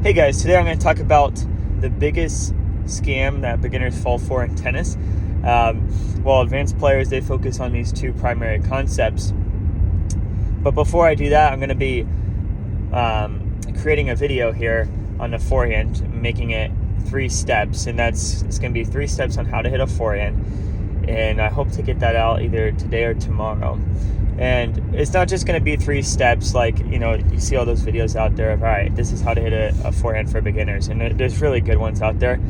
Hey guys, today I'm going to talk about the biggest scam that beginners fall for in tennis. While advanced players, they focus on these two primary concepts. But before I do that, I'm going to be creating a video here on the forehand, making it 3 steps, and it's going to be 3 steps on how to hit a forehand. And I hope to get that out either today or tomorrow. And it's not just going to be 3 steps like, you see all those videos out there of, all right, this is how to hit a forehand for beginners. And there's really good ones out there.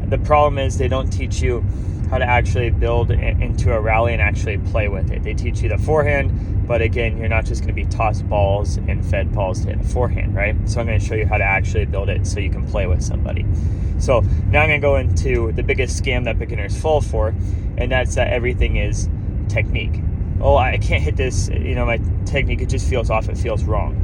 The problem is they don't teach you how to actually build into a rally and actually play with it. They teach you the forehand, but again, you're not just going to be tossed balls and fed balls to hit a forehand, right? So I'm going to show you how to actually build it so you can play with somebody. So now I'm going to go into the biggest scam that beginners fall for, and that's that everything is technique. Oh, I can't hit this, my technique, it just feels off, it feels wrong.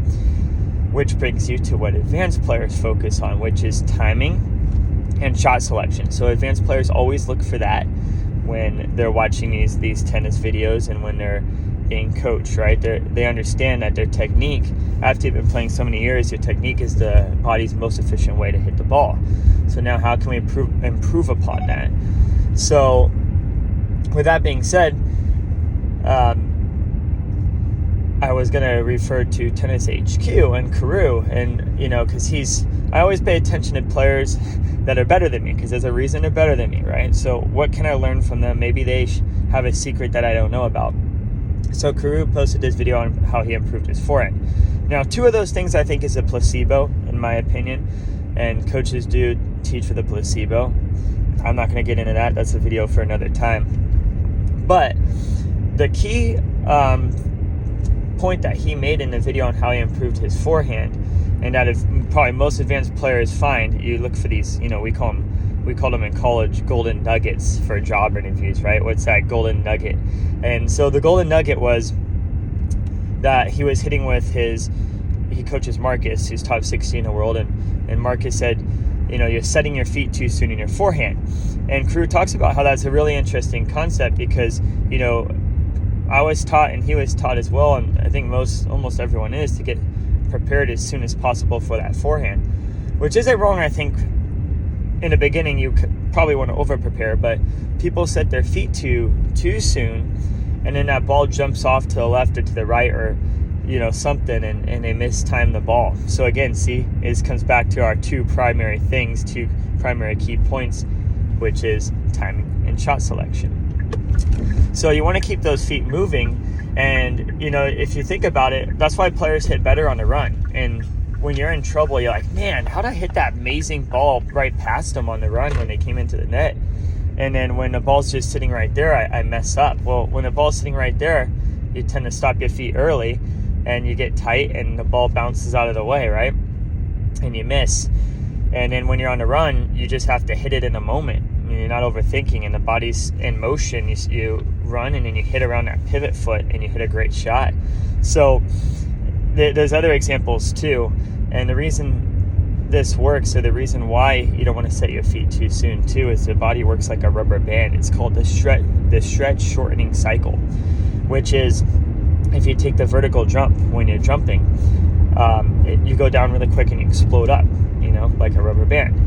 Which brings you to what advanced players focus on, which is timing and shot selection. So advanced players always look for that when they're watching these tennis videos and when they're being coached, right? They understand that their technique, after you've been playing so many years, your technique is the body's most efficient way to hit the ball. So now how can we improve upon that? So with that being said, I was going to refer to Tennis HQ and Carew, and because I always pay attention to players that are better than me, because there's a reason they're better than me, right? So what can I learn from them? Maybe they have a secret that I don't know about. So Carew posted this video on how he improved his forehand. Now, 2 of those things I think is a placebo, in my opinion, and coaches do teach with a placebo. I'm not going to get into that. That's a video for another time. But the key point that he made in the video on how he improved his forehand, and that if probably most advanced players find, you look for these, we call them in college golden nuggets for job interviews, right? What's that golden nugget? And so the golden nugget was that he was hitting with he coaches Marcus, who's top 60 in the world, and Marcus said, you're setting your feet too soon in your forehand. And Carew talks about how that's a really interesting concept because, I was taught, and he was taught as well, and I think almost everyone is, to get prepared as soon as possible for that forehand, which isn't wrong. I think in the beginning you probably want to over-prepare, but people set their feet too soon, and then that ball jumps off to the left or to the right or something, and they mistime the ball. So again, see, it comes back to our 2 primary things, 2 primary key points, which is timing and shot selection. So you want to keep those feet moving, and if you think about it, that's why players hit better on the run. And when you're in trouble, you're like, man, how'd I hit that amazing ball right past them on the run when they came into the net? And then when the ball's just sitting right there, I mess up. Well, when the ball's sitting right there, you tend to stop your feet early, and you get tight, and the ball bounces out of the way, right? And you miss. And then when you're on the run, you just have to hit it in the moment. You're not overthinking, and the body's in motion. You run, and then you hit around that pivot foot, and you hit a great shot. So there's other examples too, and the reason this works, or the reason why you don't want to set your feet too soon too, is the body works like a rubber band. It's called the stretch shortening cycle, which is if you take the vertical jump when you're jumping, you go down really quick and you explode up, like a rubber band.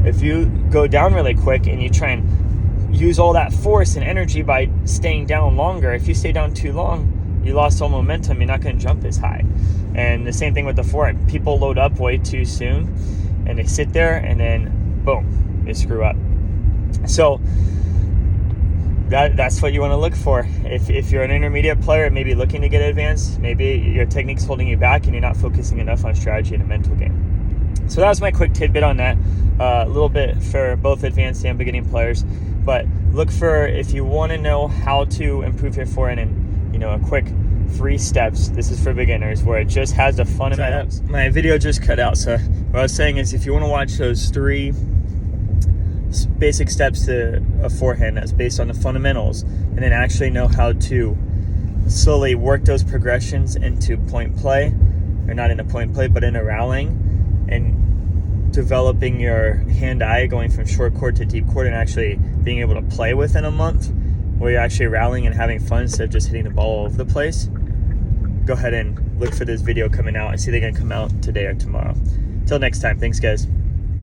If you go down really quick and you try and use all that force and energy by staying down longer, if you stay down too long, you lost all momentum, you're not going to jump as high. And the same thing with the forehand. People load up way too soon, and they sit there, and then, boom, they screw up. So that's what you want to look for. If you're an intermediate player, maybe looking to get advanced, maybe your technique's holding you back and you're not focusing enough on strategy and a mental game. So that was my quick tidbit on that. A little bit for both advanced and beginning players, but look for, if you want to know how to improve your forehand in a quick 3 steps, this is for beginners, where it just has the fundamentals. My video just cut out, so what I was saying is, if you want to watch those 3 basic steps to a forehand that's based on the fundamentals, and then actually know how to slowly work those progressions into point play, or not into point play, but into rallying, and developing your hand-eye, going from short court to deep court, and actually being able to play within a month, where you're actually rallying and having fun instead of just hitting the ball all over the place, go ahead and look for this video coming out. I see they're going to come out today or tomorrow. Till next time. Thanks, guys.